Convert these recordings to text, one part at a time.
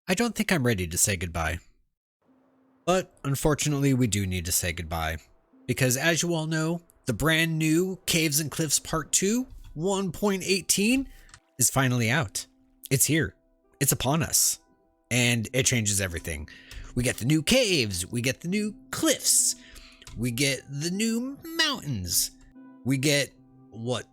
I don't think I'm ready to say goodbye. But unfortunately, we do need to say goodbye. Because as you all know, the brand new Caves and Cliffs Part 2 1.18 is finally out. It's here. It's upon us. And it changes everything. We get the new caves. We get the new cliffs. We get the new mountains. We get, what,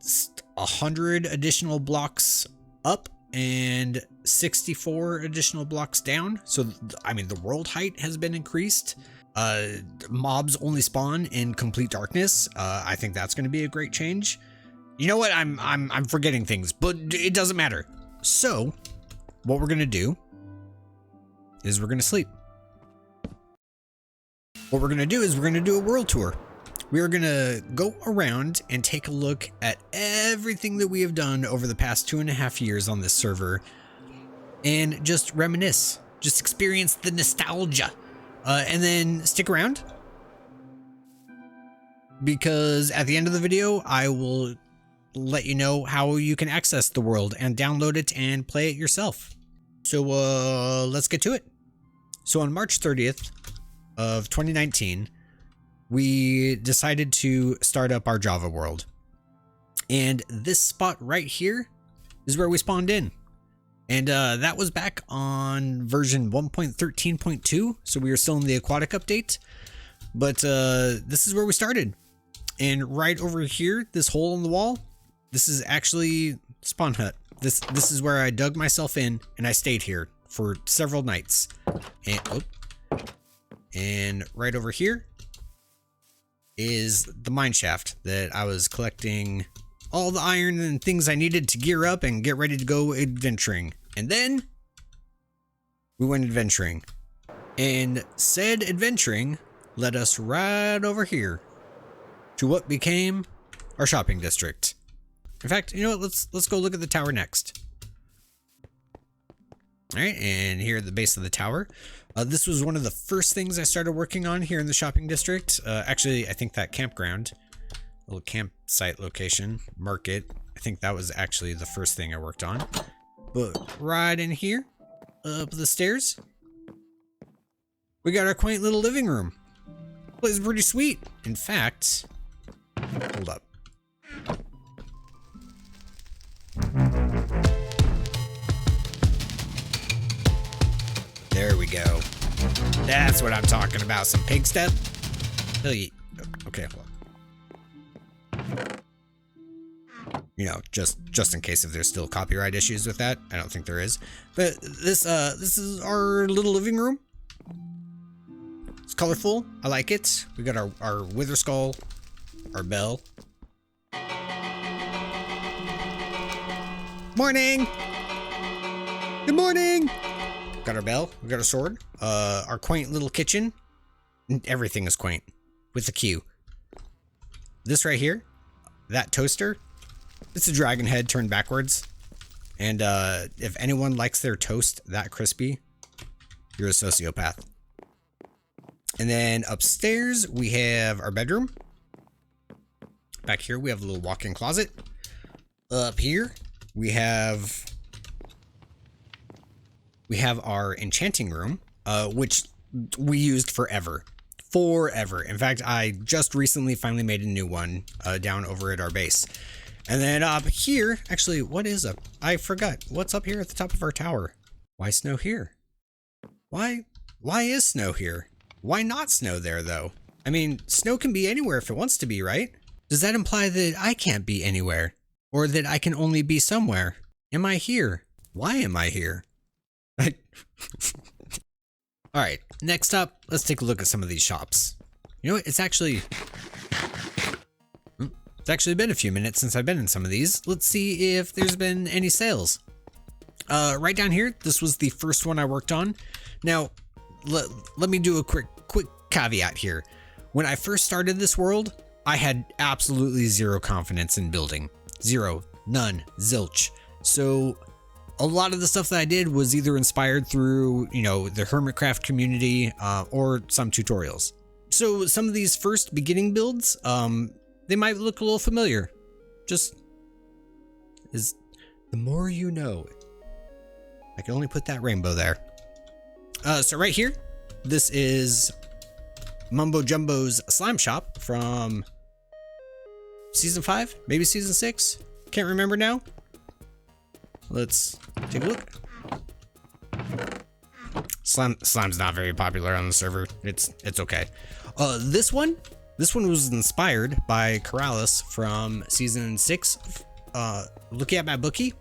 100 additional blocks up and 64 additional blocks down. So, I mean, the world height has been increased. Mobs only spawn in complete darkness. I think that's going to be a great change. You know what? I'm forgetting things, but it doesn't matter. So, what we're going to do is we're going to sleep. What we're going to do is we're going to do a world tour. We are going to go around and take a look at everything that we have done over the past 2.5 years on this server and just reminisce, just experience the nostalgia, and then stick around because at the end of the video, I will let you know how you can access the world and download it and play it yourself. So let's get to it. So on March 30th of 2019, we decided to start up our Java world. And this spot right here is where we spawned in. And that was back on version 1.13.2. So we were still in the aquatic update. But this is where we started. And right over here, this hole in the wall, this is actually spawn hut. This is where I dug myself in and I stayed here for several nights. And right over here is the mine shaft that I was collecting all the iron and things I needed to gear up and get ready to go adventuring. And then we went adventuring. And said adventuring led us right over here to what became our shopping district. In fact, you know what? Let's go look at the tower next. All right, and here at the base of the tower. This was one of the first things I started working on here in the shopping district. Actually, I think that campground, little campsite location, market, I think that was actually the first thing I worked on. But right in here, up the stairs, we got our quaint little living room. It's pretty sweet. In fact, hold up. There we go. That's what I'm talking about. Some pig step. Okay, hold on. You know, just in case if there's still copyright issues with that. I don't think there is. But this is our little living room. It's colorful. I like it. We got our wither skull, our bell. Morning. Good morning. Got our bell, we got our sword, our quaint little kitchen. Everything is quaint with the Q. This right here, that toaster, it's a dragon head turned backwards. And if anyone likes their toast that crispy, you're a sociopath. And then upstairs, we have our bedroom. Back here, we have a little walk-in closet. Up here, we have our enchanting room, which we used forever. In fact, I just recently finally made a new one down over at our base. And then up here, actually, what is up? I forgot. What's up here at the top of our tower? Why snow here? Why is snow here? Why not snow there, though? I mean, snow can be anywhere if it wants to be, right? Does that imply that I can't be anywhere? Or that I can only be somewhere? Am I here? Why am I here? Alright, next up, let's take a look at some of these shops. You know what, it's actually been a few minutes since I've been in some of these. Let's see if there's been any sales. Right down here, this was the first one I worked on. Now, let me do a quick caveat here. When I first started this world, I had absolutely zero confidence in building. Zero, none, zilch. So a lot of the stuff that I did was either inspired through, you know, the Hermitcraft community or some tutorials. So some of these first beginning builds, they might look a little familiar. Just is the more you know. I can only put that rainbow there. So right here, this is Mumbo Jumbo's slime shop from season 5, maybe season 6. Can't remember now. Let's take a look. Slime's not very popular on the server. It's okay. This one was inspired by Corrales from season 6. Looking at my bookie,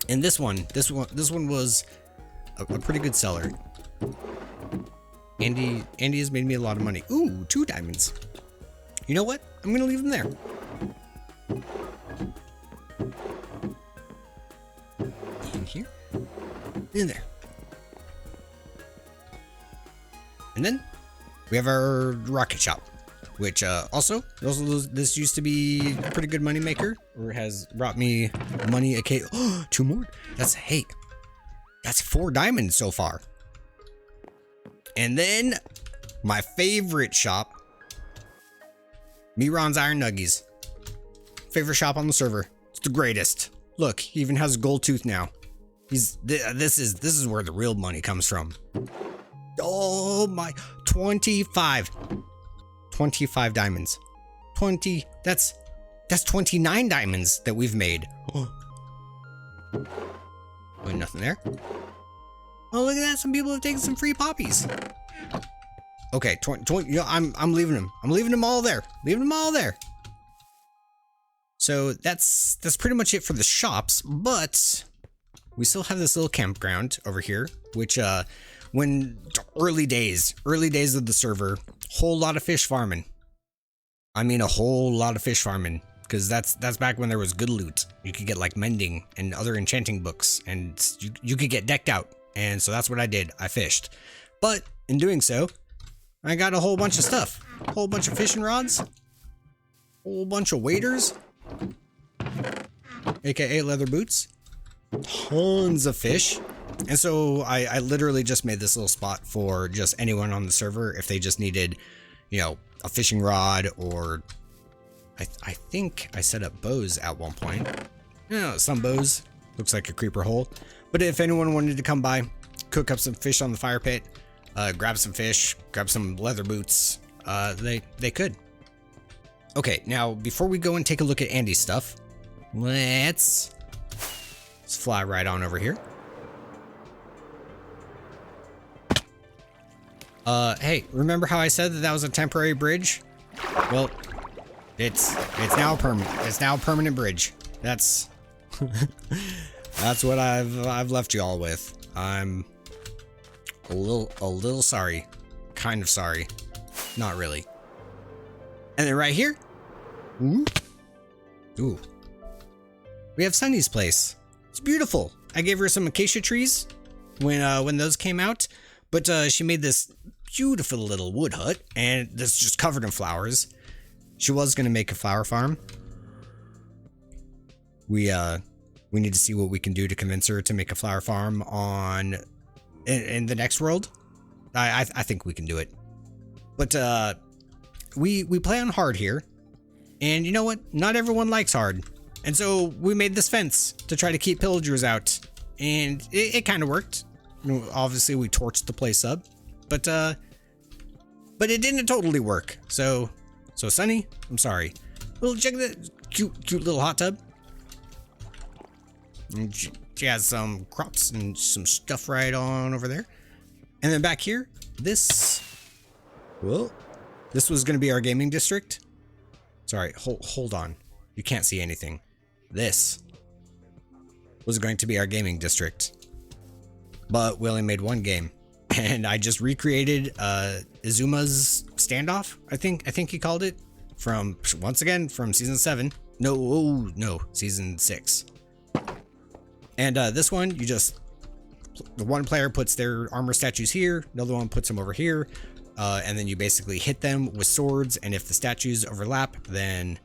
and this one was a pretty good seller. Andy has made me a lot of money. Ooh, 2 diamonds. You know what? I'm gonna leave them there. In here, in there. And then we have our rocket shop, which also this used to be a pretty good money maker, or has brought me money. Okay, 2 more. That's 4 diamonds so far. And then my favorite shop, Miron's Iron Nuggies. Favorite shop on the server. It's the greatest. Look, he even has a gold tooth now. This is where the real money comes from. Oh my, 25 diamonds. 20, that's 29 diamonds that we've made. Oh, nothing there. Oh, look at that, some people have taken some free poppies. Okay, 20, you know, I'm leaving them. I'm leaving them all there. Leaving them all there. So that's pretty much it for the shops, but we still have this little campground over here, which when early days of the server, whole lot of fish farming. I mean, a whole lot of fish farming, because that's back when there was good loot. You could get like mending and other enchanting books, and you could get decked out. And so that's what I did. I fished, but in doing so, I got a whole bunch of stuff, a whole bunch of fishing rods, whole bunch of waders, aka leather boots, tons of fish. And so I literally just made this little spot for just anyone on the server if they just needed, you know, a fishing rod, or I think I set up bows at one point. You know, some bows. Looks like a creeper hole. But if anyone wanted to come by, cook up some fish on the fire pit, grab some fish, grab some leather boots, they could. Okay, now before we go and take a look at Andy's stuff, let's fly right on over here. Hey, remember how I said that was a temporary bridge? Well, it's now permanent. It's now a permanent bridge. That's that's what I've left you all with. I'm a little sorry, kind of sorry, not really. And then right here, ooh, we have Sunny's place. It's beautiful. I gave her some acacia trees when those came out, but she made this beautiful little wood hut, and that's just covered in flowers. She was gonna make a flower farm. We need to see what we can do to convince her to make a flower farm in the next world. I think we can do it. But we play on hard here, and you know what? Not everyone likes hard, and so we made this fence to try to keep pillagers out, and it kind of worked. You know, obviously, we torched the place up, but it didn't totally work. So Sunny, I'm sorry. Well, check that cute little hot tub. And she has some crops and some stuff right on over there. And then back here, this was going to be our gaming district. Sorry, hold on. You can't see anything. This was going to be our gaming district, but we only made one game, and I just recreated Izuma's standoff. I think he called it, once again from season 7. No, season 6. And this one, the one player puts their armor statues here, another one puts them over here, and then you basically hit them with swords, and if the statues overlap, then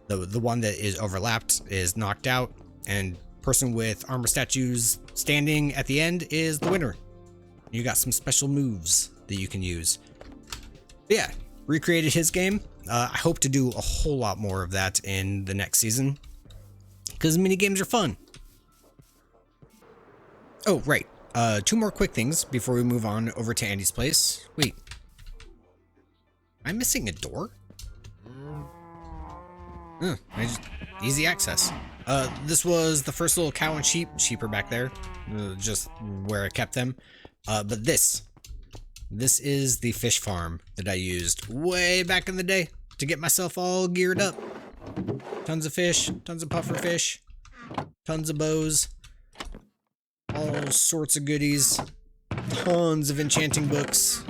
the one that is overlapped is knocked out, and person with armor statues standing at the end is the winner. You got some special moves that you can use. But yeah, recreated his game. I hope to do a whole lot more of that in the next season, because mini games are fun. Oh, right. Two more quick things before we move on over to Andy's place. Wait. Am I missing a door? Easy access. This was the first little cow and sheep. Sheep are back there. Just where I kept them. But this is the fish farm that I used way back in the day to get myself all geared up. Tons of fish, tons of puffer fish, tons of bows, all sorts of goodies, tons of enchanting books,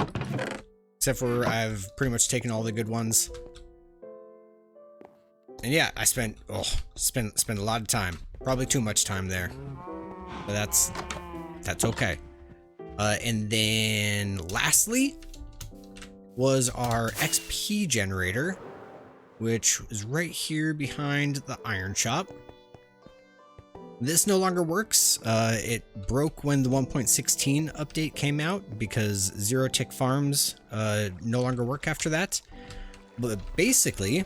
except for I've pretty much taken all the good ones. And yeah, I spent a lot of time, probably too much time there, but that's okay. And then lastly was our XP generator, which is right here behind the iron shop. This no longer works. It broke when the 1.16 update came out because zero tick farms no longer work after that. But basically,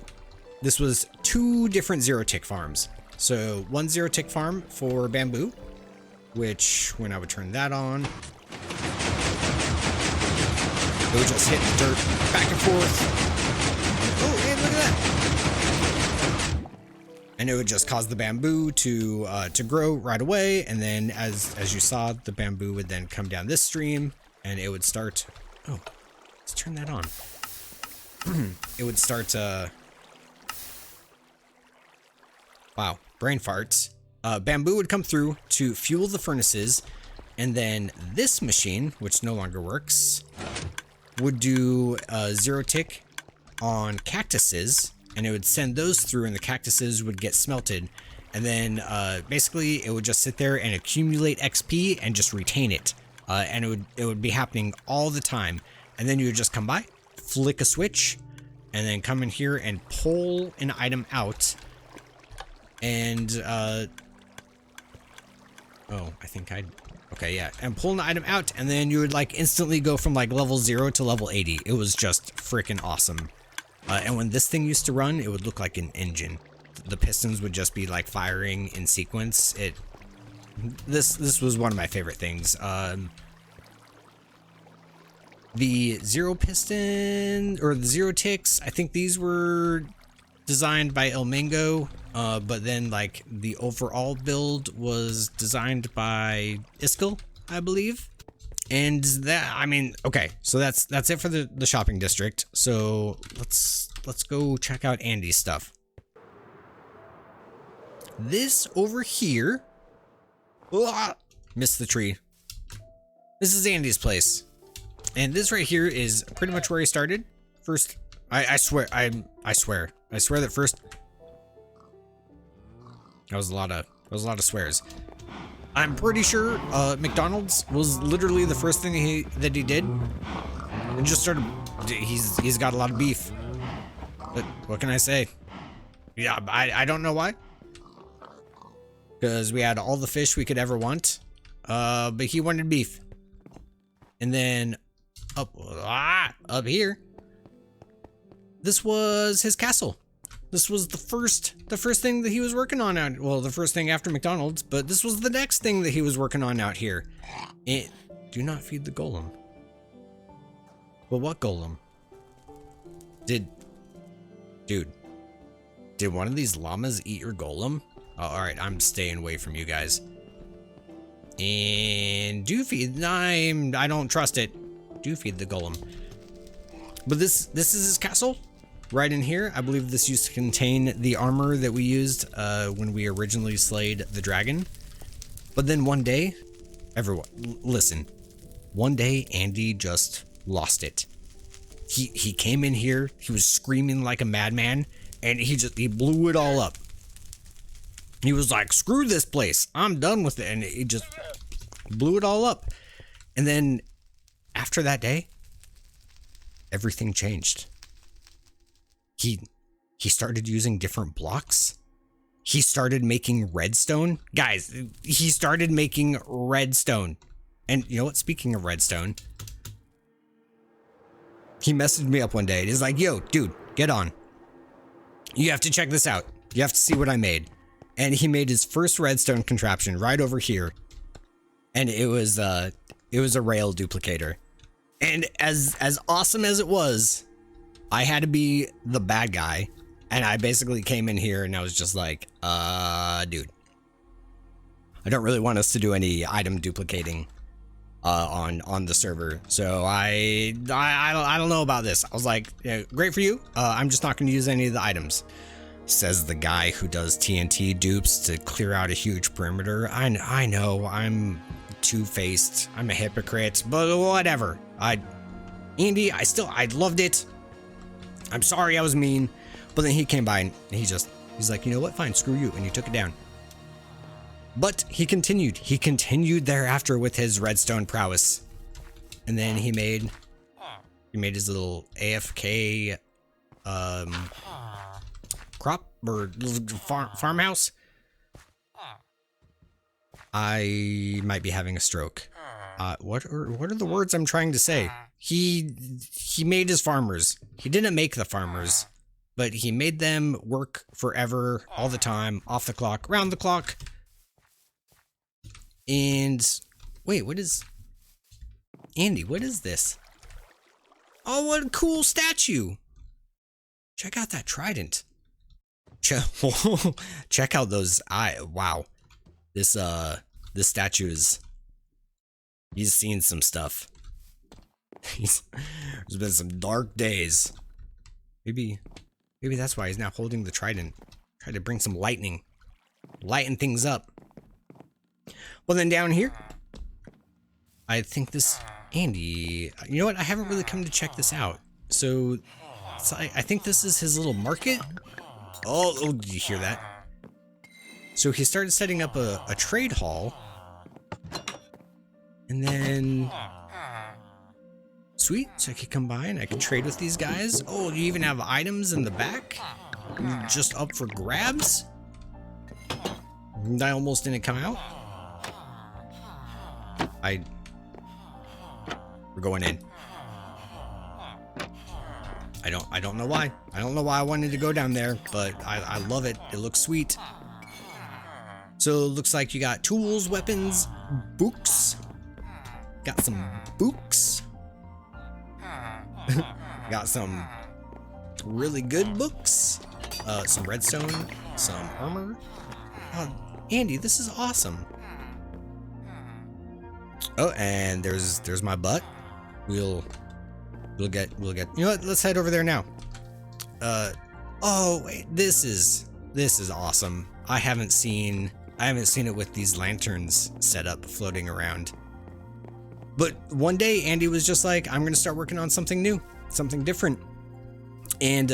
this was two different zero tick farms. So one zero tick farm for bamboo, which when I would turn that on, it would just hit the dirt back and forth. Oh, hey, look at that! And it would just cause the bamboo to grow right away. And then as you saw, the bamboo would then come down this stream and it would start. Oh, let's turn that on. It would start. Wow, brain farts. Bamboo would come through to fuel the furnaces, and then this machine, which no longer works, would do zero tick on cactuses, and it would send those through, and the cactuses would get smelted, and then basically it would just sit there and accumulate XP and just retain it, and it would be happening all the time. And then you would just come by, flick a switch, and then come in here and pull an item out. And and pull an item out, and then you would like instantly go from like level 0 to level 80. It was just freaking awesome. And when this thing used to run, it would look like an engine. The pistons would just be like firing in sequence. This was one of my favorite things. The zero piston or the zero ticks, I think these were designed by El Mango, but then like the overall build was designed by Iskall, I believe. And that, I mean, okay, so that's it for the shopping district. So let's go check out Andy's stuff. This over here, missed the tree. This is Andy's place, and this right here is pretty much where he started. First, I swear that first. That was a lot of swears. I'm pretty sure McDonald's was literally the first thing that he did, and just started. He's got a lot of beef. But what can I say? Yeah, I don't know why. Because we had all the fish we could ever want, but he wanted beef. And then up here, this was his castle. This was the first thing that he was working on out. Well, the first thing after McDonald's, but this was the next thing that he was working on out here. Do not feed the golem. Well, what golem? Did one of these llamas eat your golem? Oh, all right, I'm staying away from you guys. And do feed. I don't trust it. Do feed the golem. But this is his castle. Right in here, I believe this used to contain the armor that we used when we originally slayed the dragon. But then one day, everyone, listen. One day, Andy just lost it. He came in here, he was screaming like a madman, and he blew it all up. He was like, screw this place, I'm done with it, and he just blew it all up. And then, after that day, everything changed. He started using different blocks. He started making redstone. Guys, he started making redstone. And you know what? Speaking of redstone, he messaged me up one day. He's like, yo, dude, get on. You have to check this out. You have to see what I made. And he made his first redstone contraption right over here. and it was a rail duplicator. And as awesome as it was, I had to be the bad guy, and I basically came in here and I was just like, dude, I don't really want us to do any item duplicating on the server, so I don't know about this. I was like, yeah, great for you. I'm just not going to use any of the items, says the guy who does TNT dupes to clear out a huge perimeter. I know I'm two-faced, I'm a hypocrite, but whatever. Andy, I loved it. I'm sorry I was mean, but then he came by and he's like, you know what, fine, screw you, and he took it down. But he continued thereafter with his redstone prowess, and then he made his little AFK crop or farmhouse. I might be having a stroke. What are the words I'm trying to say? He made his farmers. He didn't make the farmers, but he made them work forever, all the time, off the clock, round the clock. And wait, Andy, what is this? Oh, what a cool statue. Check out that trident. Check out those wow. This statue he's seen some stuff. There's been some dark days. Maybe that's why he's now holding the trident. Try to bring some lighten things up. Well, then down here, I think Andy, you know what? I haven't really come to check this out. So I think this is his little market. Oh, did you hear that? So he started setting up a trade hall. And then, sweet, so I could come by and I could trade with these guys. Oh, you even have items in the back? Just up for grabs? I almost didn't come out. We're going in. I don't know why. I don't know why I wanted to go down there, but I love it. It looks sweet. So it looks like you got tools, weapons, books. Got some books. Got some really good books. Some redstone, some armor. Oh, Andy, this is awesome. Oh, and there's my butt. We'll get, you know what, let's head over there now. Oh wait, this is awesome. I haven't seen it with these lanterns set up floating around. But one day Andy was just like, I'm gonna start working on something new, something different. And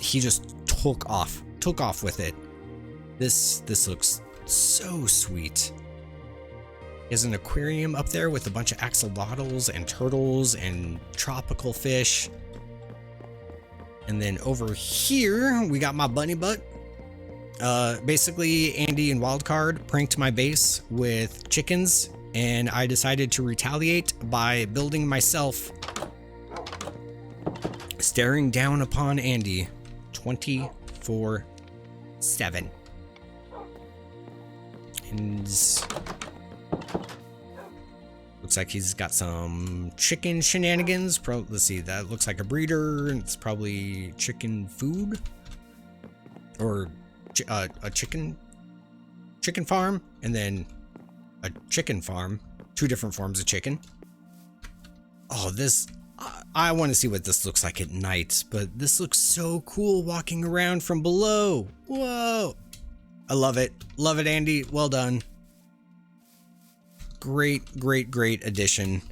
he just took off with it. This looks so sweet. He has an aquarium up there with a bunch of axolotls and turtles and tropical fish. And then over here, we got my bunny butt. Basically, Andy and Wildcard pranked my base with chickens, and I decided to retaliate by building myself, staring down upon Andy 24/7. And looks like he's got some chicken shenanigans. Let's see, that looks like a breeder, and it's probably chicken food, or a chicken farm, and then a chicken farm. Two different forms of chicken. Oh, I want to see what this looks like at night, but this looks so cool walking around from below. Whoa. I love it. Love it, Andy. Well done. Great addition.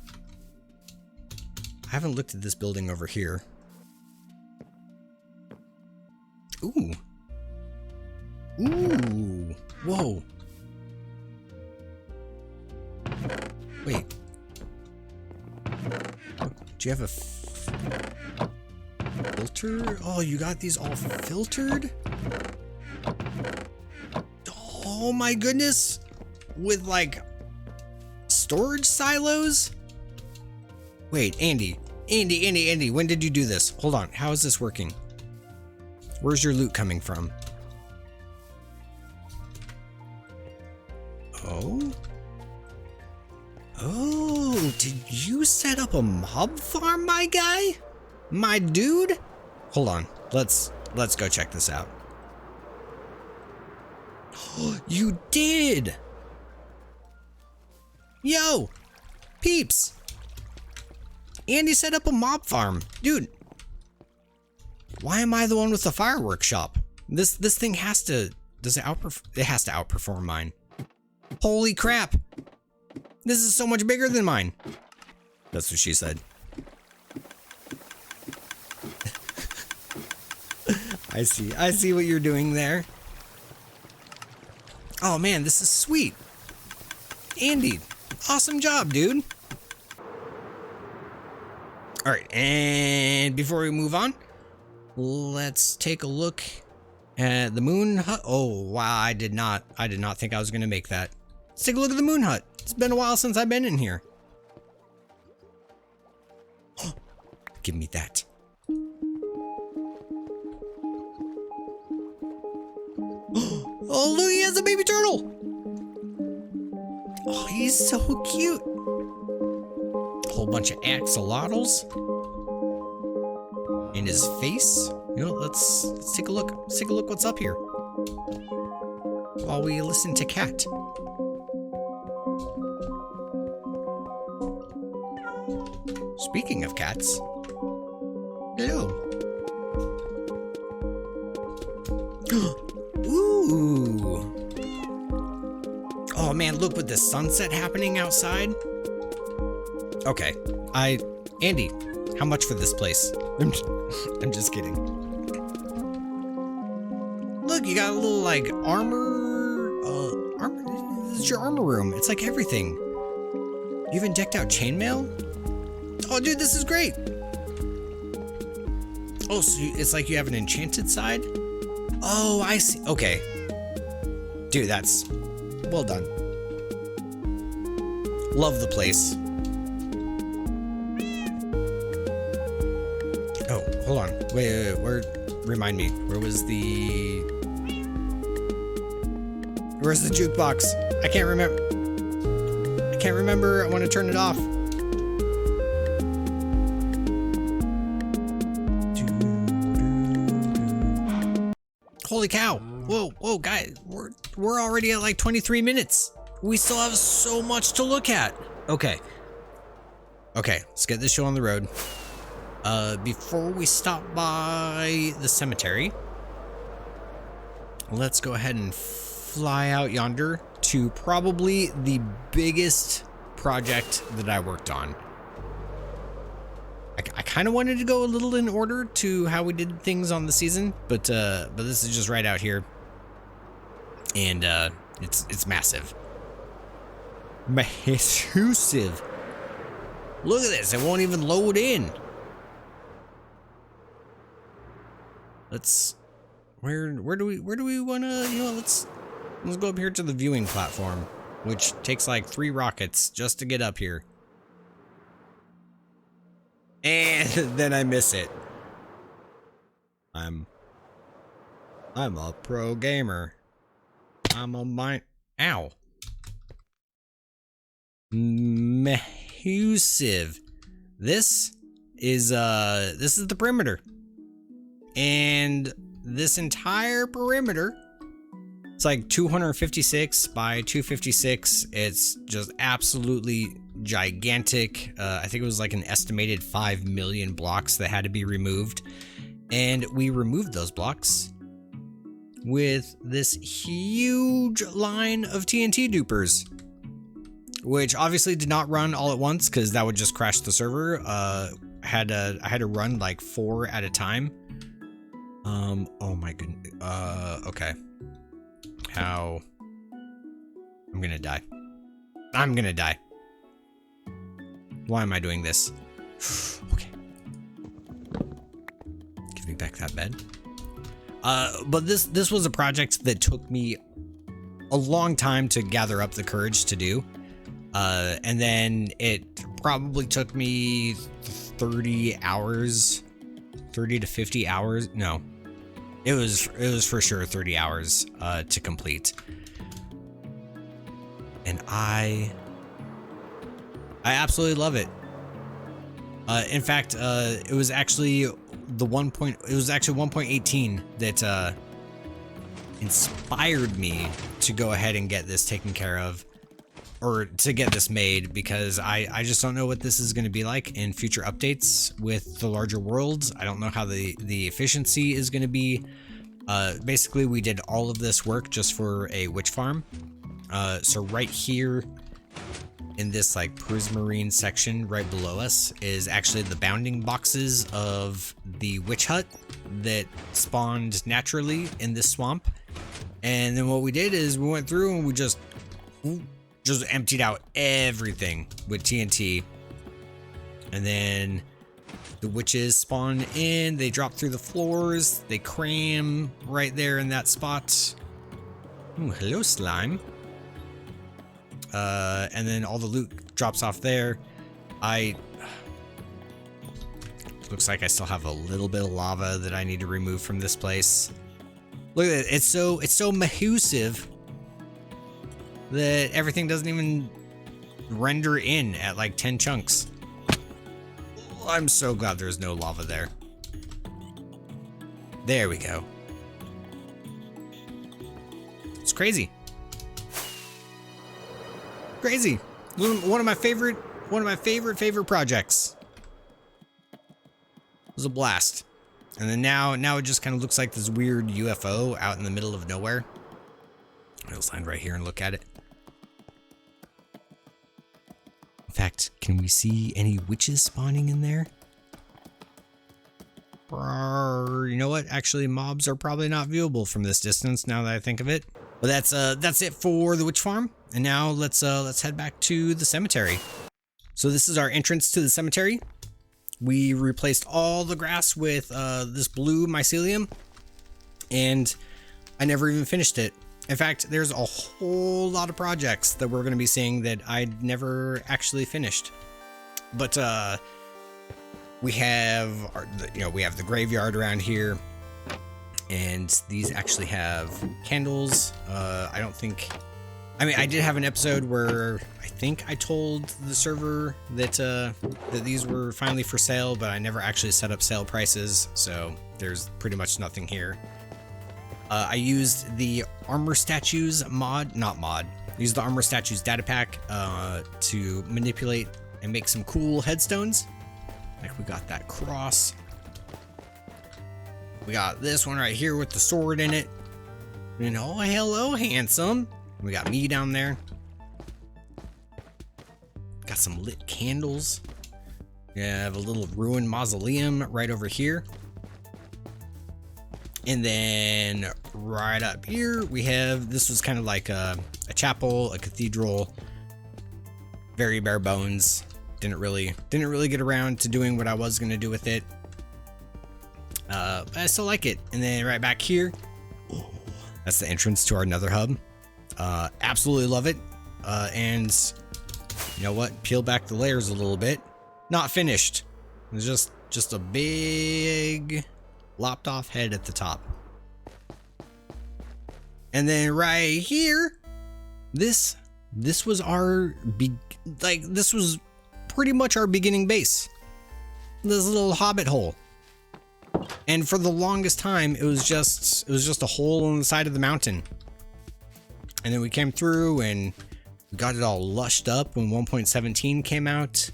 I haven't looked at this building over here. Ooh. Whoa. Wait. Do you have a filter? Oh, you got these all filtered? Oh my goodness. With like storage silos? Wait, Andy, when did you do this? Hold on, how is this working? Where's your loot coming from? Oh? Did you set up a mob farm, my guy? My dude? Hold on. Let's go check this out. You did! Yo! Peeps! Andy set up a mob farm. Dude. Why am I the one with the fireworks shop? This thing has to... Does it outperform? It has to outperform mine. Holy crap! This is so much bigger than mine. That's what she said. I see what you're doing there. Oh man, this is sweet. Andy, awesome job, dude. All right, and before we move on, let's take a look at the moon hut. Oh wow, I did not think I was gonna make that. Let's take a look at the moon hut. It's been a while since I've been in here. Give me that. Oh, look, he has a baby turtle. Oh, he's so cute. A whole bunch of axolotls in his face. You know, let's take a look. Let's take a look what's up here while we listen to Cat. Speaking of cats, hello. Ooh. Oh man, look with the sunset happening outside. Okay, Andy, how much for this place? I'm just kidding. Look, you got a little like armor. This is your armor room. It's like everything. You even decked out chainmail. Oh, dude, this is great. Oh, so it's like you have an enchanted side? Oh, I see. Okay. Dude, that's well done. Love the place. Oh, hold on. Wait, where? Remind me. Where's the jukebox? I can't remember. I want to turn it off. Holy cow. Whoa, guys. We're already at like 23 minutes. We still have so much to look at. Okay, let's get this show on the road. Before we stop by the cemetery, let's go ahead and fly out yonder to probably the biggest project that I worked on. I kind of wanted to go a little in order to how we did things on the season, but this is just right out here, and it's massive. Massive. Look at this! It won't even load in. Where do we want to? You know, let's go up here to the viewing platform, which takes like 3 rockets just to get up here. And then I miss it. I'm a pro gamer. I'm a mine. Ow. Massive. This is the perimeter. And this entire perimeter, it's like 256 by 256. It's just absolutely gigantic. I think it was like an estimated 5 million blocks that had to be removed, and we removed those blocks with this huge line of TNT dupers, which obviously did not run all at once because that would just crash the server. I had to run like 4 at a time. Oh my goodness. Okay. How? I'm gonna die. Why am I doing this? Okay. Give me back that bed. But this was a project that took me a long time to gather up the courage to do. And then it probably took me 30 hours, 30 to 50 hours. No, it was for sure 30 hours, to complete. And I I absolutely love it. In fact, it was actually it was actually 1.18 that inspired me to go ahead and get this taken care of, or to get this made, because I just don't know what this is going to be like in future updates with the larger worlds. I don't know how the efficiency is going to be. Basically, we did all of this work just for a witch farm. So right here in this like prismarine section right below us is actually the bounding boxes of the witch hut that spawned naturally in this swamp. And then what we did is we went through and we just emptied out everything with TNT. And then the witches spawn in, they drop through the floors, they cram right there in that spot. Ooh, hello slime. And then all the loot drops off there. Looks like I still have a little bit of lava that I need to remove from this place. Look at it, it's so massive that everything doesn't even render in at like 10 chunks. I'm so glad there's no lava there. There we go. It's crazy. Crazy. One of my favorite projects. It was a blast. And then now it just kind of looks like this weird UFO out in the middle of nowhere. I'll stand right here and look at it. In fact, can we see any witches spawning in there? You know what? Actually, mobs are probably not viewable from this distance now that I think of it. But that's it for the witch farm. And now let's head back to the cemetery. So this is our entrance to the cemetery. We replaced all the grass with this blue mycelium, and I never even finished it. In fact, there's a whole lot of projects that we're going to be seeing that I'd never actually finished. But we have we have the graveyard around here, and these actually have candles. I mean, I did have an episode where I think I told the server that that these were finally for sale, but I never actually set up sale prices, so there's pretty much nothing here. I used the armor statues used the armor statues data pack to manipulate and make some cool headstones. Like we got that cross. We got this one right here with the sword in it. And oh, hello, handsome. We got me down there. Got some lit candles. We have a little ruined mausoleum right over here. And then right up here, we have, this was kind of like a chapel, a cathedral, very bare bones. Didn't really get around to doing what I was going to do with it. But I still like it. And then right back here, that's the entrance to our Nether hub. Absolutely love it. And you know what? Peel back the layers a little bit. Not finished. It's just a big lopped off head at the top. And then right here, this was our this was pretty much our beginning base. This little hobbit hole. And for the longest time, it was just a hole in the side of the mountain. And then we came through and got it all lushed up when 1.17 came out.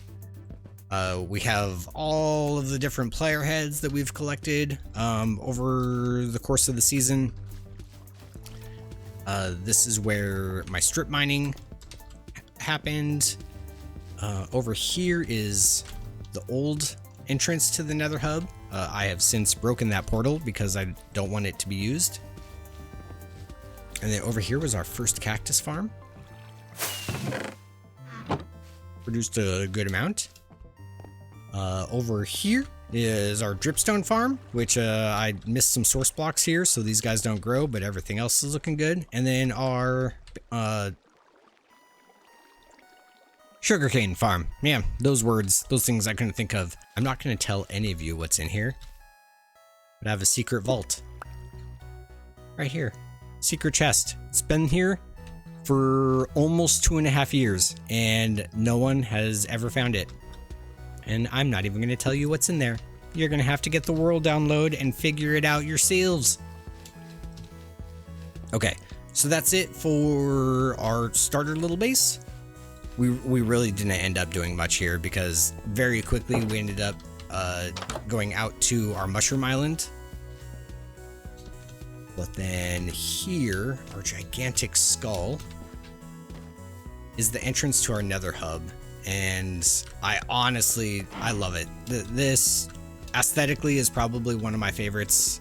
We have all of the different player heads that we've collected over the course of the season. This is where my strip mining happened. Over here is the old entrance to the Nether hub. I have since broken that portal because I don't want it to be used. And then over here was our first cactus farm. Produced a good amount. Over here is our dripstone farm, which I missed some source blocks here, so these guys don't grow, but everything else is looking good. And then our sugarcane farm. Yeah, those things I couldn't think of. I'm not going to tell any of you what's in here, but I have a secret vault right here. Secret chest. It's been here for almost 2.5 years, and no one has ever found it. And I'm not even going to tell you what's in there. You're going to have to get the world download and figure it out yourselves. Okay, so that's it for our starter little base. We really didn't end up doing much here because very quickly we ended up going out to our mushroom island. But then here, our gigantic skull is the entrance to our Nether hub. And I love it. This aesthetically is probably one of my favorites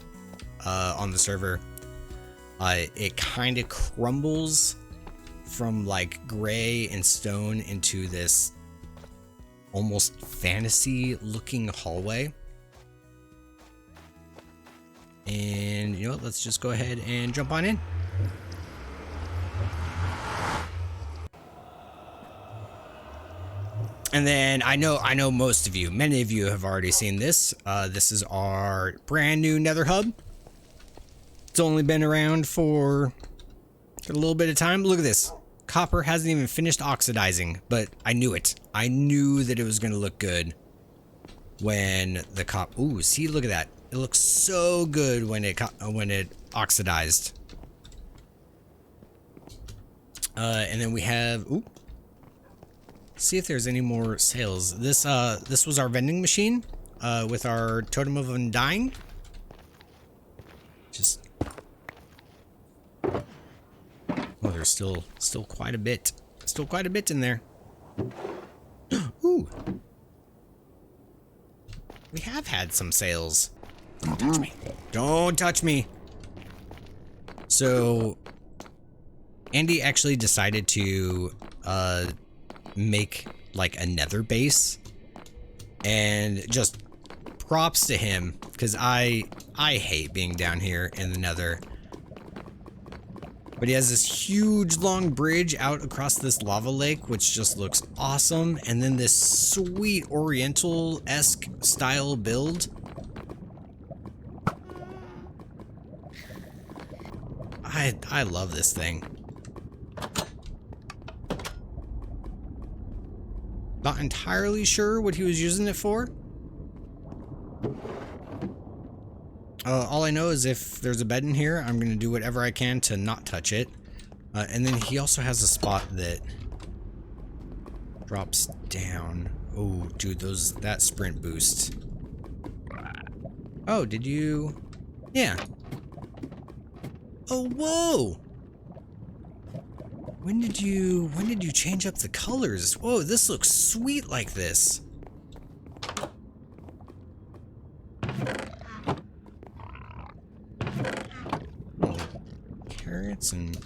on the server. It kind of crumbles from like gray and stone into this almost fantasy looking hallway. And you know what, let's just go ahead and jump on in. And then I know most of you, many of you have already seen this. This is our brand new Nether hub. It's only been around for a little bit of time. Look at this. Copper hasn't even finished oxidizing, but I knew it. I knew that it was going to look good when the ooh, see, look at that. It looks so good when it oxidized. And then we have, ooh. See if there's any more sales. This was our vending machine with our totem of undying. Just there's still quite a bit. Still quite a bit in there. Ooh. We have had some sales. Don't touch me. Don't touch me. So Andy actually decided to make like a Nether base, and just props to him because I hate being down here in the Nether. But he has this huge long bridge out across this lava lake, which just looks awesome, and then this sweet oriental-esque style build. I love this thing. Not entirely sure what he was using it for. All I know is if there's a bed in here, I'm going to do whatever I can to not touch it. And then he also has a spot that drops down. Oh, dude, that sprint boost. Oh, did you? Yeah. Oh, whoa! When did you change up the colors? Whoa, this looks sweet like this. Oh, carrots and...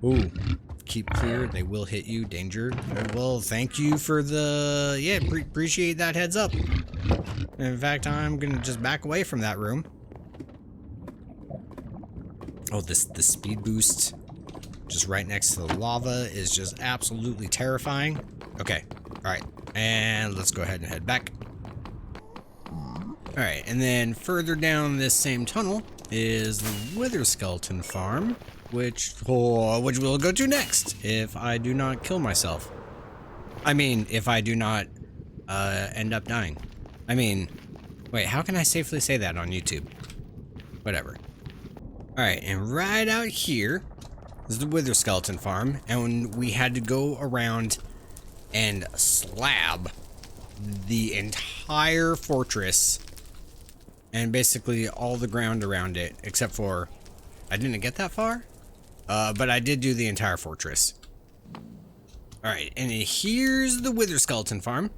Ooh, keep clear, they will hit you, danger. Well, thank you for the... Yeah, appreciate that heads up. In fact, I'm gonna just back away from that room. Oh, the speed boost just right next to the lava is just absolutely terrifying. Okay, alright, and let's go ahead and head back. Alright, and then further down this same tunnel is the Wither Skeleton Farm, which we'll go to next if I do not kill myself. I mean, if I do not end up dying. I mean, wait, how can I safely say that on YouTube? Whatever. Alright, and right out here is the Wither Skeleton Farm, and we had to go around and slab the entire fortress and basically all the ground around it, except for I didn't get that far, but I did do the entire fortress. Alright, and here's the Wither Skeleton Farm.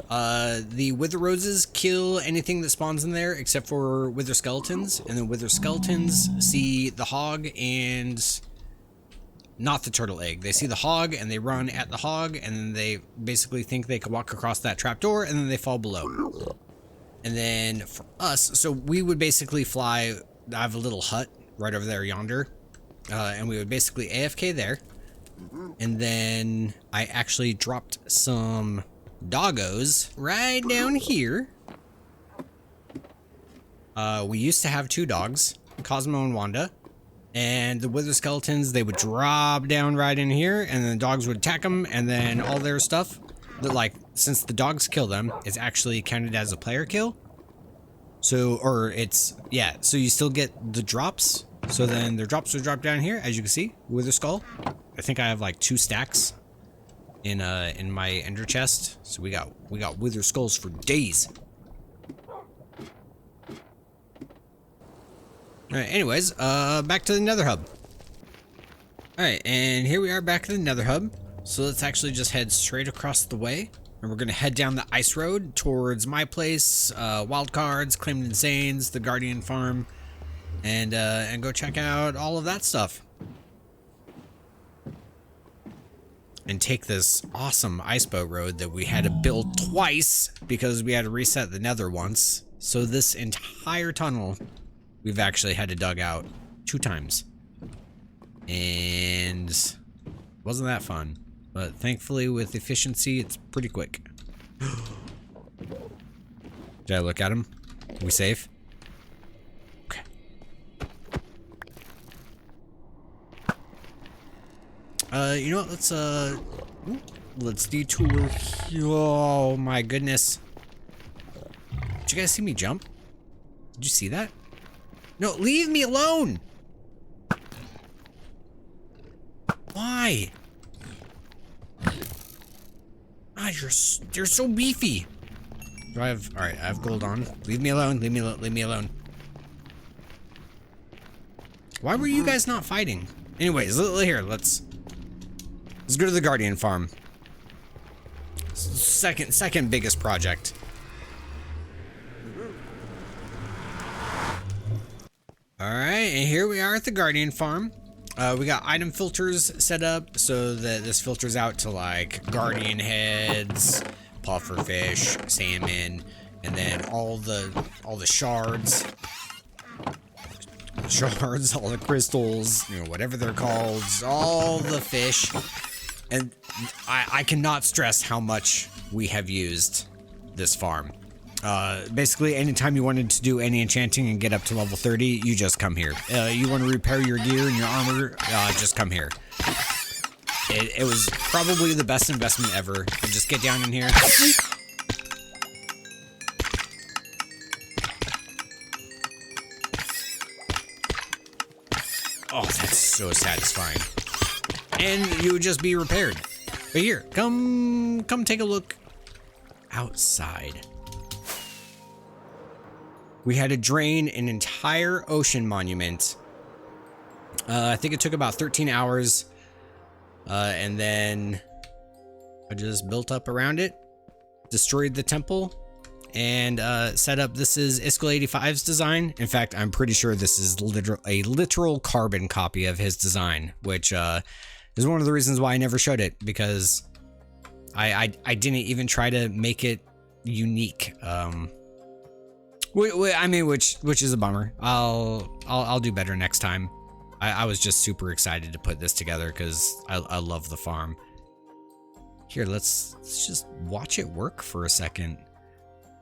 The Wither Roses kill anything that spawns in there except for Wither Skeletons, and then Wither Skeletons see the hog and not the turtle egg. They see the hog and they run at the hog, and then they basically think they can walk across that trapdoor, and then they fall below. And then for us, so we would basically fly. I have a little hut right over there yonder, and we would basically AFK there. And then I actually dropped some doggos right down here. We used to have 2 dogs, Cosmo and Wanda. And the wither skeletons, they would drop down right in here, and then the dogs would attack them, and then all their stuff, like, since the dogs kill them, it's actually counted as a player kill. So, or it's, yeah, so you still get the drops. So then their drops would drop down here, as you can see, wither skull. I think I have like 2 stacks in my ender chest. So we got wither skulls for days. Alright, anyways, back to the Nether hub. Alright, and here we are back at the Nether hub. So let's actually just head straight across the way. And we're gonna head down the ice road towards my place, Wildcards, Claimed Insanes, the Guardian Farm, and go check out all of that stuff. And take this awesome ice boat road that we had to build twice because we had to reset the Nether once. So this entire tunnel we've actually had to dug out 2 times. And wasn't that fun. But thankfully with efficiency, it's pretty quick. Did I look at him? Are we safe? Okay. You know what, let's detour. Oh my goodness. Did you guys see me jump? Did you see that? No, leave me alone! Why? Ah, you're so beefy. Do I have, alright, I have gold on. Leave me alone, leave me alone. Why were you guys not fighting? Anyways, here, let's go to the Guardian Farm. Second biggest project. Alright, and here we are at the Guardian Farm. We got item filters set up so that this filters out to like guardian heads, pufferfish, salmon, and then all the shards. All the crystals, you know, whatever they're called, all the fish. And I cannot stress how much we have used this farm. Basically, anytime you wanted to do any enchanting and get up to level 30, you just come here. You want to repair your gear and your armor, just come here. It was probably the best investment ever. You just get down in here. Oh, that's so satisfying. And you would just be repaired. But here, come take a look outside. We had to drain an entire ocean monument. I think it took about 13 hours. And then I just built up around it, destroyed the temple, and set up. This is Iskall85's design. In fact, I'm pretty sure this is a literal carbon copy of his design, which is one of the reasons why I never showed it, because I didn't even try to make it unique. I mean, which is a bummer. I'll do better next time. I was just super excited to put this together because I love the farm. Here, let's just watch it work for a second.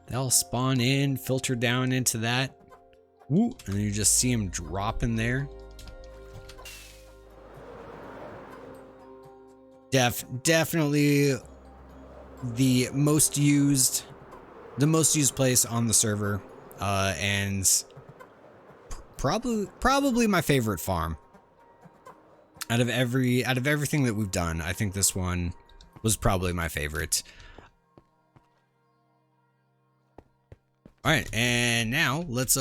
They'll spawn in, filter down into that. Woo, and you just see them drop in there. Definitely the most used place on the server, and probably my favorite farm. Out of everything that we've done, I think this one was probably my favorite. All right, and now let's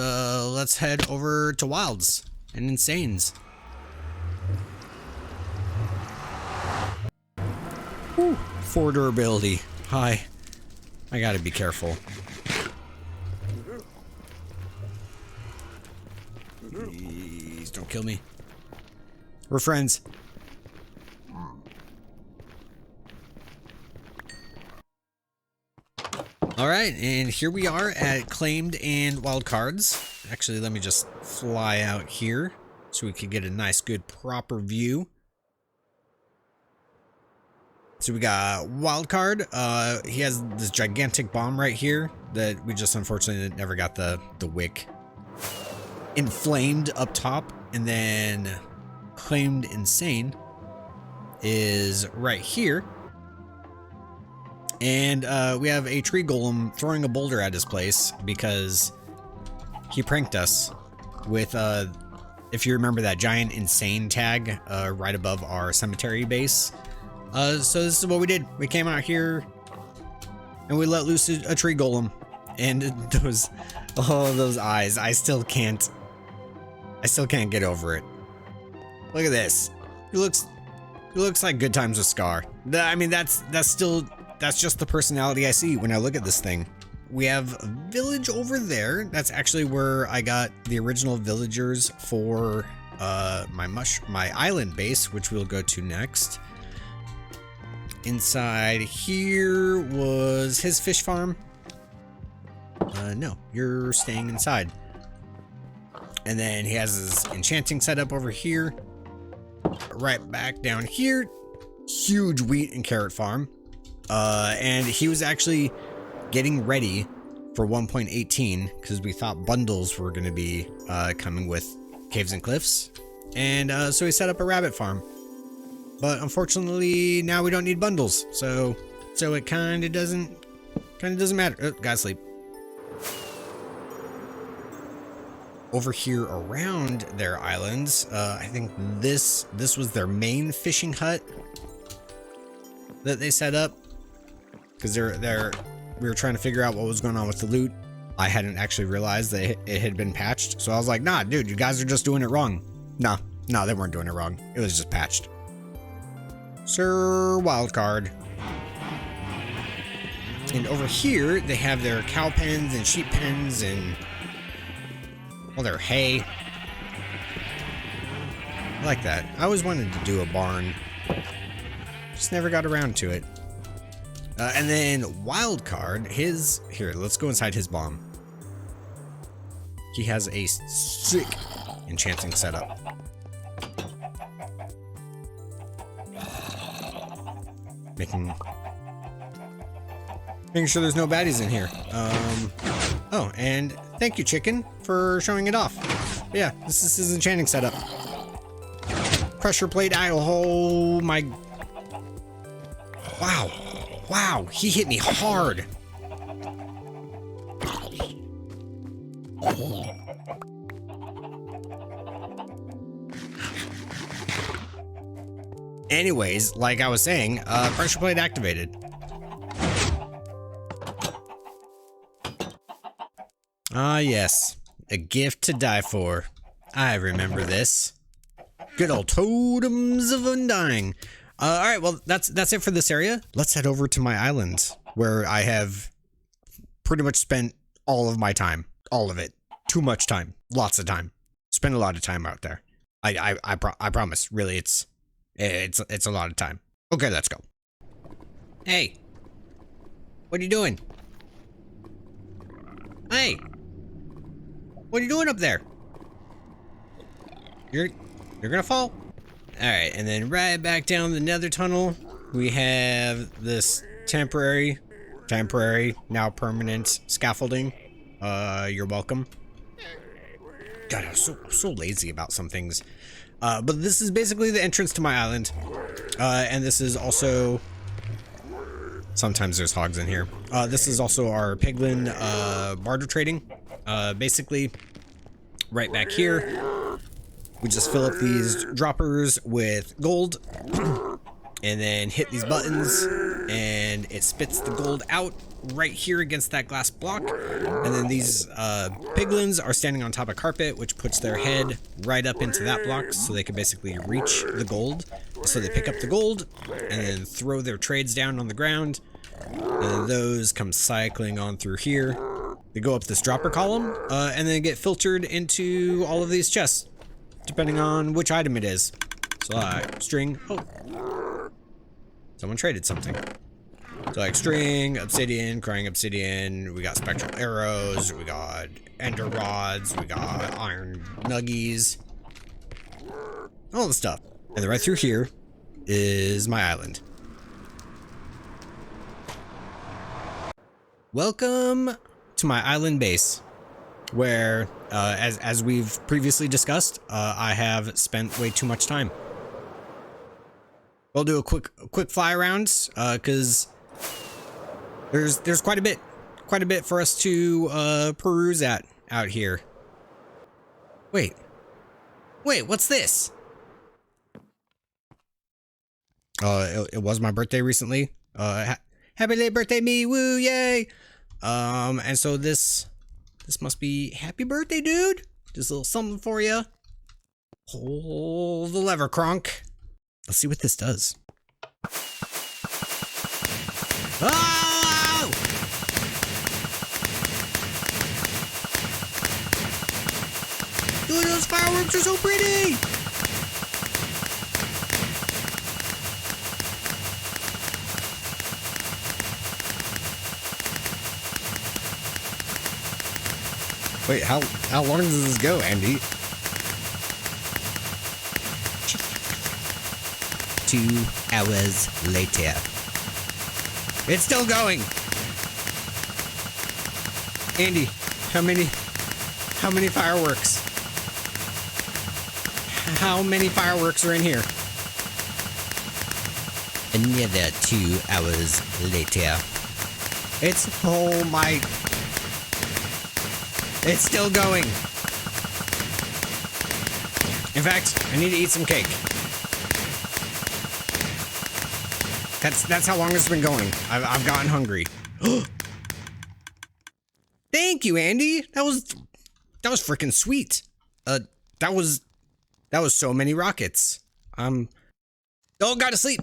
head over to Wilds and Insanes. Whew, 4 durability. Hi. I gotta be careful. Please don't kill me. We're friends. Alright, and here we are at Claimed and Wildcards. Actually, let me just fly out here so we can get a nice, good, proper view. So we got Wildcard. He has this gigantic bomb right here that we just unfortunately never got the wick. inflamed up top and then claimed insane is right here. And we have a tree golem throwing a boulder at his place because he pranked us with, if you remember that giant insane tag right above our cemetery base. So this is what we did. We came out here and we let loose a tree golem. And those eyes, I still can't get over it. Look at this. He looks like Good Times with Scar. I mean, that's just the personality I see when I look at this thing. We have a village over there. That's actually where I got the original villagers for my island base, which we'll go to next. Inside here was his fish farm. No, you're staying inside. And then he has his enchanting setup over here. Right back down here, huge wheat and carrot farm. And he was actually getting ready for 1.18 because we thought bundles were going to be coming with Caves and Cliffs. And so he set up a rabbit farm. But unfortunately, now we don't need bundles. So it kind of doesn't matter. Oh, gotta sleep. Over here around their islands, I think this was their main fishing hut that they set up because we were trying to figure out what was going on with the loot. I hadn't actually realized that it had been patched, so I was like, nah, dude, you guys are just doing it wrong. No, they weren't doing it wrong. It was just patched. Sir Wildcard. And over here, they have their cow pens and sheep pens and all their hay. I like that. I always wanted to do a barn. Just never got around to it. And then Wildcard, here, let's go inside his bomb. He has a sick enchanting setup. Making sure there's no baddies in here. Oh, and thank you, chicken, for showing it off. But yeah, this is his enchanting setup. Pressure plate, oh my. Wow, he hit me hard. Anyways, like I was saying, pressure plate activated. Ah, yes. A gift to die for. I remember this. Good old totems of undying. Alright, well, that's it for this area. Let's head over to my island, where I have pretty much spent all of my time. All of it. Too much time. Lots of time. Spend a lot of time out there. I promise. Really, it's a lot of time. Okay, let's go. Hey. What are you doing? Hey. What are you doing up there? You're gonna fall? Alright, and then right back down the Nether tunnel, we have this temporary, now permanent scaffolding. You're welcome. God, I'm so lazy about some things. But this is basically the entrance to my island. And this is also... Sometimes there's hogs in here. This is also our piglin barter trading. Basically, right back here, we just fill up these droppers with gold and then hit these buttons and it spits the gold out right here against that glass block. And then these piglins are standing on top of carpet, which puts their head right up into that block so they can basically reach the gold. So they pick up the gold and then throw their trades down on the ground. And then those come cycling on through here. They go up this dropper column and then get filtered into all of these chests, depending on which item it is. So like string, oh, someone traded something. So like string, obsidian, crying obsidian, we got spectral arrows, we got ender rods, we got iron nuggies, all the stuff. And then right through here is my island. Welcome to my island base, where As we've previously discussed, I have spent way too much time. We'll do a quick fly around, because there's quite a bit for us to peruse at out here. Wait, what's this? It was my birthday recently. Happy late birthday, me, woo, yay! And so this must be happy birthday, dude. Just a little something for you. Pull the lever, Kronk. Let's see what this does. Oh! Dude, those fireworks are so pretty! Wait, how long does this go, Andy? 2 hours later. It's still going. Andy, how many fireworks? How many fireworks are in here? Another 2 hours later. Oh my. It's still going. In fact, I need to eat some cake. That's how long it's been going. I've gotten hungry. Thank you, Andy. That was freaking sweet. That was so many rockets. Oh, gotta sleep.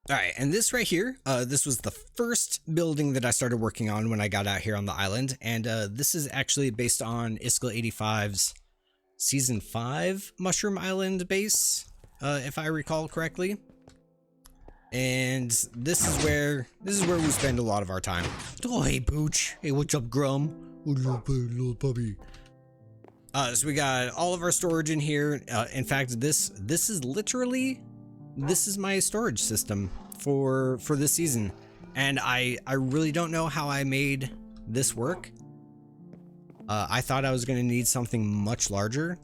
All right, and this right here, this was the first building that I started working on when I got out here on the island, and this is actually based on Iskall85's Season 5 Mushroom Island base, if I recall correctly. And this is where we spend a lot of our time. Oh, hey, Pooch. Hey, what's up, Grum? Little puppy. So we got all of our storage in here. In fact, this is literally... This is my storage system for this season, and I really don't know how I made this work. I thought I was going to need something much larger,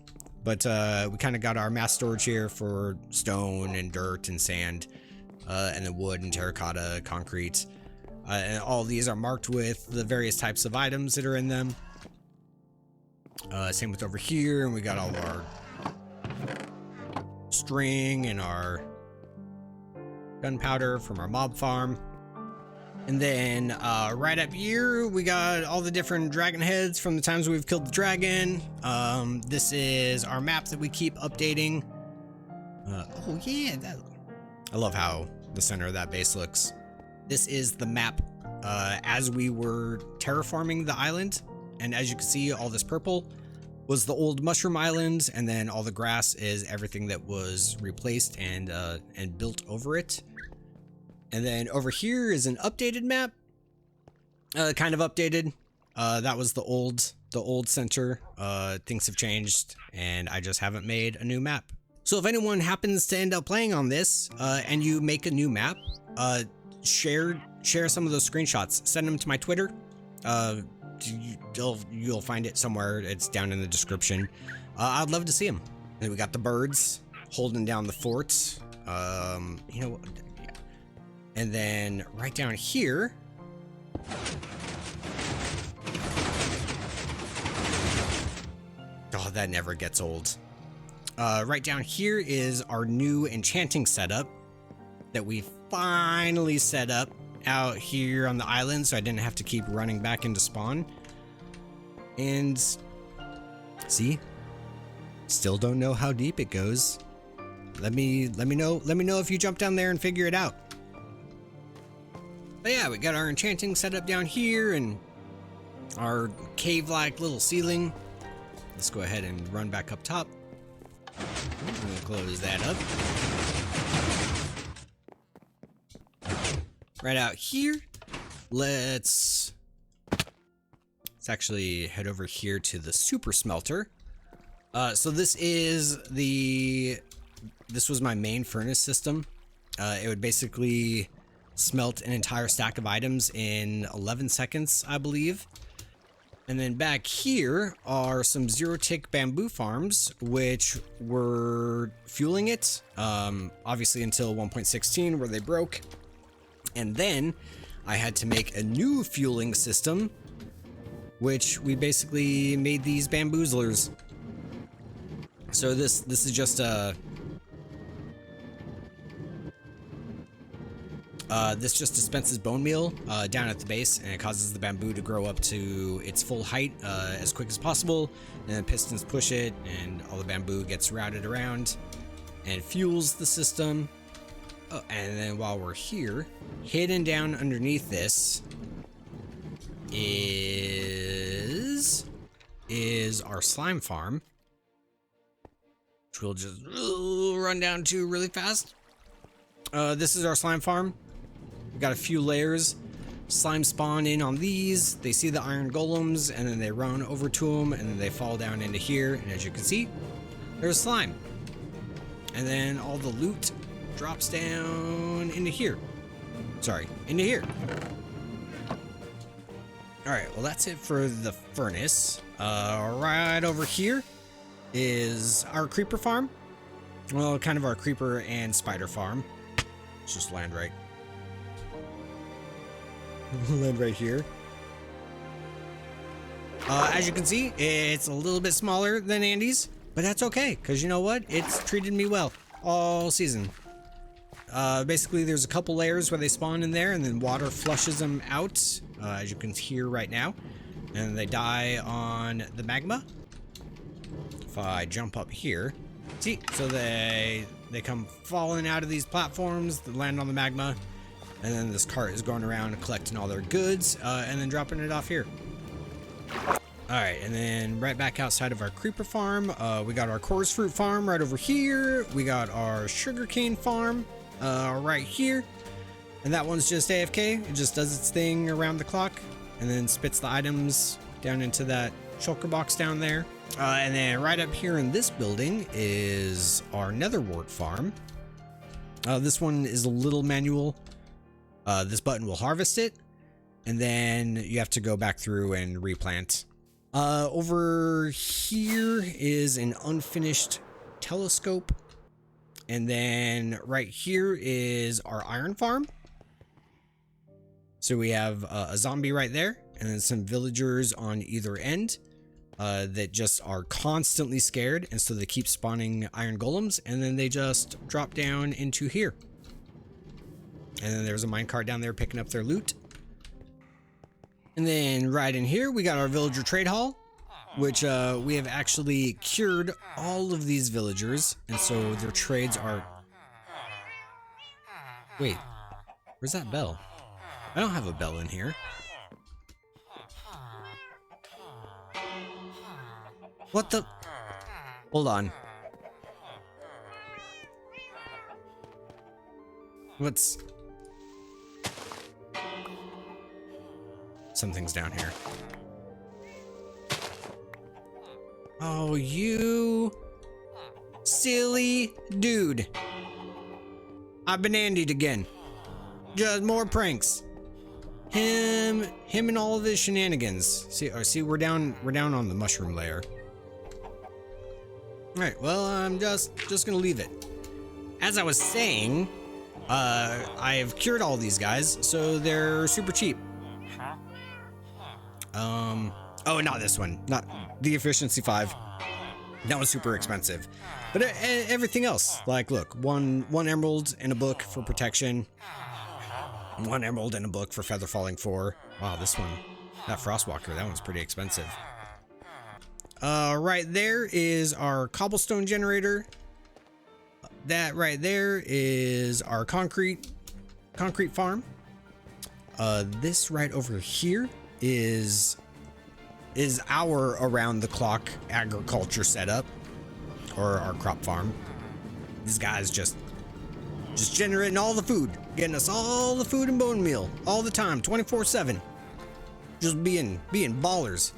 but we kind of got our mass storage here for stone and dirt and sand, and then wood and terracotta, concrete, and all these are marked with the various types of items that are in them. Same with over here, and we got all of our string and our gunpowder from our mob farm. And then right up here we got all the different dragon heads from the times we've killed the dragon. This is our map that we keep updating. Oh yeah, I love how the center of that base looks. This is the map as we were terraforming the island, and as you can see, all this purple was the old mushroom island, and then all the grass is everything that was replaced and built over it. And then over here is an updated map, kind of updated. That was the old center. Things have changed, and I just haven't made a new map. So if anyone happens to end up playing on this, and you make a new map, share some of those screenshots. Send them to my Twitter. You'll find it somewhere. It's down in the description. I'd love to see them. And we got the birds holding down the fort. You know, yeah. And then right down here, oh, that never gets old. Right down here is our new enchanting setup that we finally set up out here on the island, so I didn't have to keep running back into spawn. And see, still don't know how deep it goes. Let me know if you jump down there and figure it out. But yeah, we got our enchanting set up down here and our cave-like little ceiling. Let's go ahead and run back up top. I'm gonna close that up. Right out here, let's actually head over here to the super smelter. So this was my main furnace system. It would basically smelt an entire stack of items in 11 seconds, I believe. And then back here are some zero-tick bamboo farms, which were fueling it, obviously until 1.16 where they broke. And then I had to make a new fueling system, which we basically made these bamboozlers. So this is just this just dispenses bone meal down at the base, and it causes the bamboo to grow up to its full height as quick as possible. And then pistons push it, and all the bamboo gets routed around and fuels the system. Oh, and then while we're here, hidden down underneath this is our slime farm, which we'll just run down to really fast. This is our slime farm. We got a few layers. Slime spawn in on these. They see the iron golems, and then they run over to them, and then they fall down into here. And as you can see, there's slime. And then all the loot drops down into here. Sorry, into here. Alright, well that's it for the furnace. Right over here is our creeper farm. Well, kind of our creeper and spider farm. Let's just land right. Land right here. As you can see, it's a little bit smaller than Andy's, but that's okay, because you know what? It's treated me well all season. Basically, there's a couple layers where they spawn in there, and then water flushes them out, as you can hear right now, and they die on the magma. If I jump up here, see, so they come falling out of these platforms that land on the magma, and then this cart is going around collecting all their goods, and then dropping it off here. Alright, and then right back outside of our creeper farm, we got our chorus fruit farm right over here. We got our sugarcane farm right here. And that one's just AFK. It just does its thing around the clock and then spits the items down into that shulker box down there. And then right up here in this building is our nether wart farm. This one is a little manual. This button will harvest it, and then you have to go back through and replant. Over here is an unfinished telescope. And then right here is our iron farm. So we have a zombie right there, and then some villagers on either end that just are constantly scared, and so they keep spawning iron golems, and then they just drop down into here. And then there's a minecart down there picking up their loot. And then right in here, we got our villager trade hall, which we have actually cured all of these villagers. And so their trades are... Wait, where's that bell? I don't have a bell in here. What the... Hold on. What's... Something's down here. Oh, you silly dude. I've been Andied again. Just more pranks. Him and all of his shenanigans. See, we're down on the mushroom layer. All right, well, I'm just gonna leave it. As I was saying, I have cured all these guys, so they're super cheap. Oh, not this one. Not the efficiency 5. That was super expensive. But everything else, like, look, one emerald and a book for protection. 1 emerald and a book for feather falling 4. Wow, this one, that frostwalker, that one's pretty expensive. Right there is our cobblestone generator. That right there is our concrete farm. This right over here is our around the clock agriculture setup, or our crop farm. These guys just generating all the food, getting us all the food and bone meal all the time, 24/7. Just being ballers.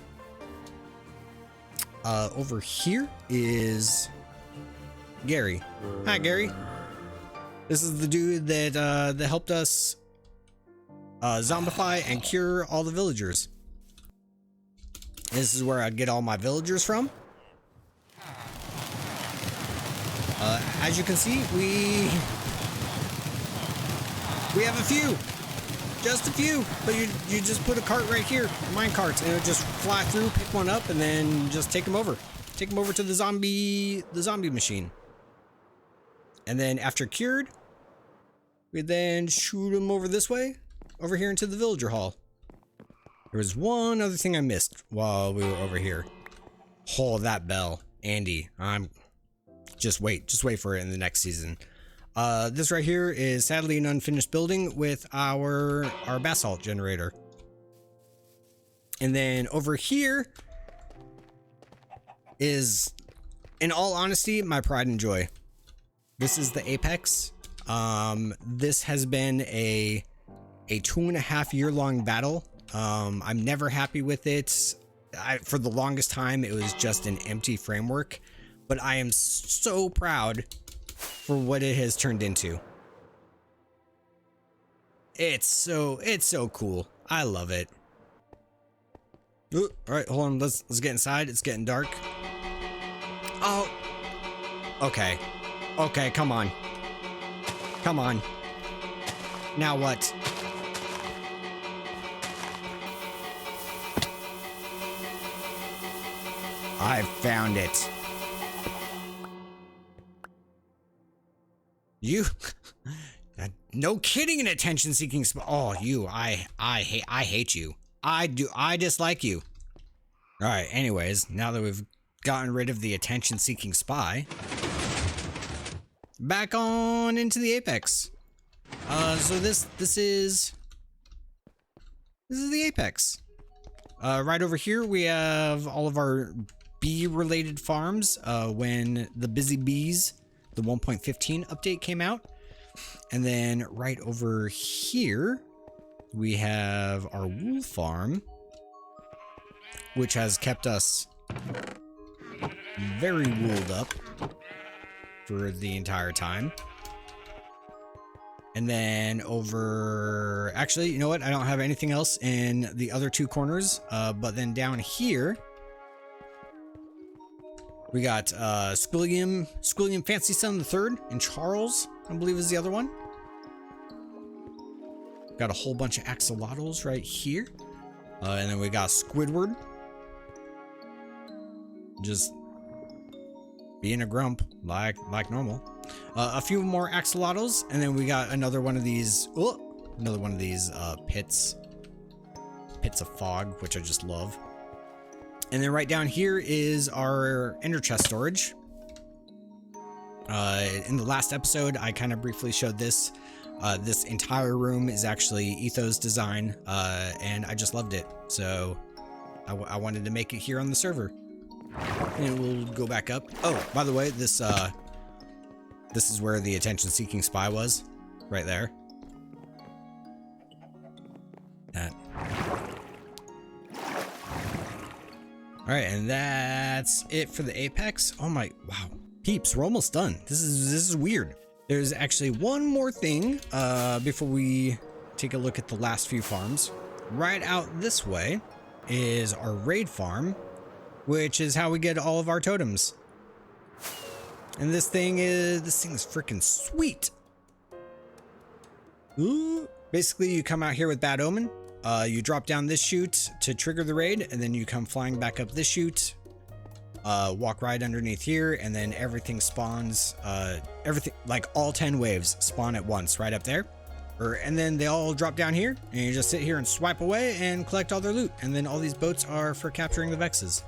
Over here is Gary. Hi, Gary. This is the dude that helped us zombify and cure all the villagers. This is where I'd get all my villagers from. As you can see, we have a few. Just a few. But you just put a cart right here, mine carts, and it'll just fly through, pick one up, and then just take them over. Take them over to the zombie machine. And then after cured, we then shoot them over this way, over here into the villager hall. There was one other thing I missed while we were over here. Oh, that bell. Andy, just wait for it in the next season. This right here is sadly an unfinished building with our basalt generator. And then over here is, in all honesty, my pride and joy. This is the Apex. This has been a 2.5 year long battle. I'm never happy with it. For the longest time, it was just an empty framework, but I am so proud for what it has turned into. It's so cool. I love it. Ooh, all right, hold on. Let's get inside. It's getting dark. Oh, okay. Okay, come on. Come on. Now what? I found it. You, no kidding, an attention-seeking spy. Oh, you, I hate you. I dislike you. All right. Anyways, now that we've gotten rid of the attention-seeking spy, back on into the Apex. So this is the Apex. Right over here we have all of our bee-related farms. When the Busy Bees, the 1.15 update came out. And then right over here, we have our wool farm, which has kept us very wooled up for the entire time. And then over, actually, you know what? I don't have anything else in the other two corners. But then down here, we got Squilliam Fancy Son the Third, and Charles, I believe, is the other one. Got a whole bunch of axolotls right here. And then we got Squidward. Just being a grump, like normal. A few more axolotls, and then we got another one of these. Oh, another one of these pits of fog, which I just love. And then right down here is our ender chest storage. In the last episode, I kind of briefly showed this. This entire room is actually Etho's design, and I just loved it. So I wanted to make it here on the server. And we'll go back up. Oh, by the way, this is where the attention-seeking spy was, right there. That. All right, and that's it for the Apex. Oh my, wow, peeps, we're almost done. This is weird. There's actually one more thing before we take a look at the last few farms. Right out this way is our raid farm, which is how we get all of our totems. And this thing is freaking sweet. Ooh. Basically, you come out here with Bad Omen. You drop down this chute to trigger the raid, and then you come flying back up this chute. Walk right underneath here, and then everything spawns. Everything, like all 10 waves, spawn at once right up there. And then they all drop down here, and you just sit here and swipe away and collect all their loot. And then all these boats are for capturing the Vexes.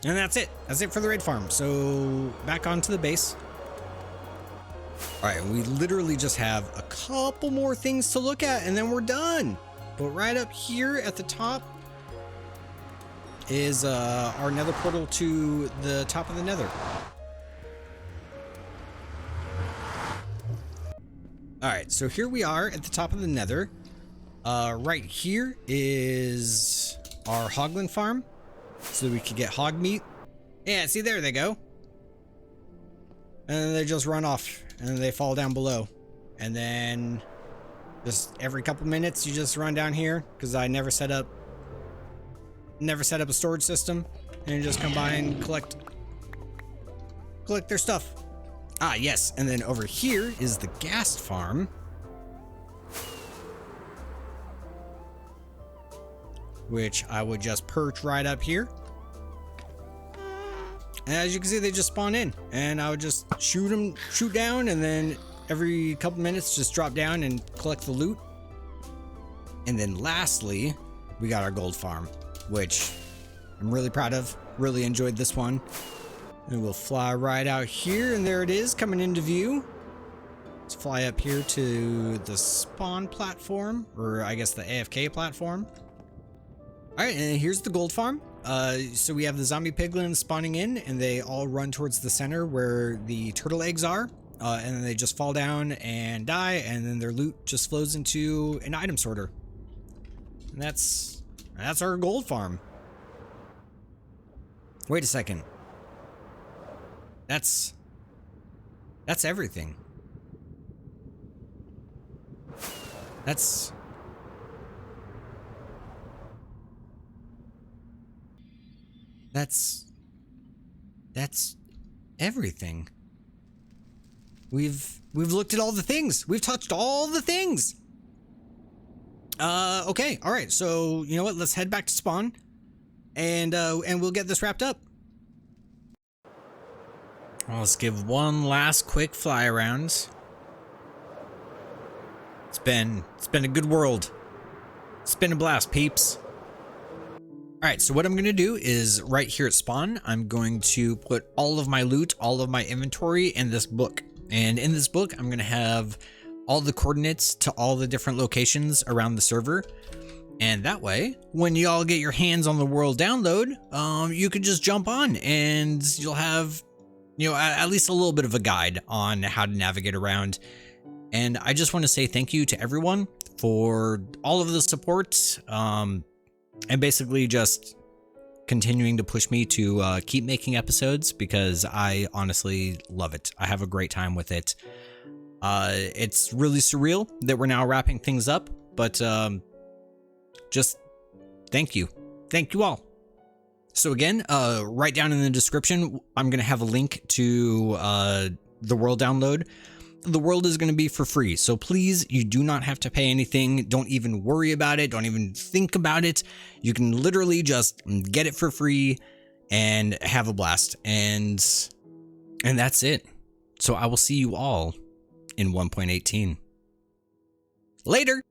And that's it. That's it for the raid farm. So back onto the base. All right, we literally just have a couple more things to look at, and then we're done. But right up here at the top is our nether portal to the top of the nether. All right, so here we are at the top of the nether. Right here is our hoglin farm, so that we could get hog meat. Yeah, see, there they go. And then they just run off, and they fall down below. And then just every couple minutes, you just run down here, because I never set up never set up a storage system and just come by and collect their stuff. Ah, yes. And then over here is the ghast farm, which I would just perch right up here. And as you can see, they just spawn in, and I would just shoot down, and then every couple minutes just drop down and collect the loot. And then lastly, we got our gold farm, which I'm really proud of. Really enjoyed this one. And we'll fly right out here, and there it is coming into view. Let's fly up here to the spawn platform, or I guess the AFK platform. All right, and here's the gold farm. So we have the zombie piglins spawning in, and they all run towards the center where the turtle eggs are, and then they just fall down and die, and then their loot just flows into an item sorter. And that's our gold farm. Wait a second. That's everything. That's everything. We've looked at all the things. We've touched all the things. Okay. All right. So, you know what? Let's head back to spawn and we'll get this wrapped up. Well, let's give one last quick fly around. It's been a good world. It's been a blast, peeps. Alright, so what I'm going to do is right here at spawn, I'm going to put all of my loot, all of my inventory in this book. And in this book, I'm going to have all the coordinates to all the different locations around the server. And that way, when you all get your hands on the world download, you can just jump on and you'll have, you know, at least a little bit of a guide on how to navigate around. And I just want to say thank you to everyone for all of the support. And basically just continuing to push me to keep making episodes, because I honestly love it. I have a great time with it. It's really surreal that we're now wrapping things up, but just thank you. Thank you all. So again, right down in the description, I'm going to have a link to the world download. The world is going to be for free, so please, you do not have to pay anything. Don't even worry about it. Don't even think about it. You can literally just get it for free and have a blast. And that's it. So I will see you all in 1.18. Later.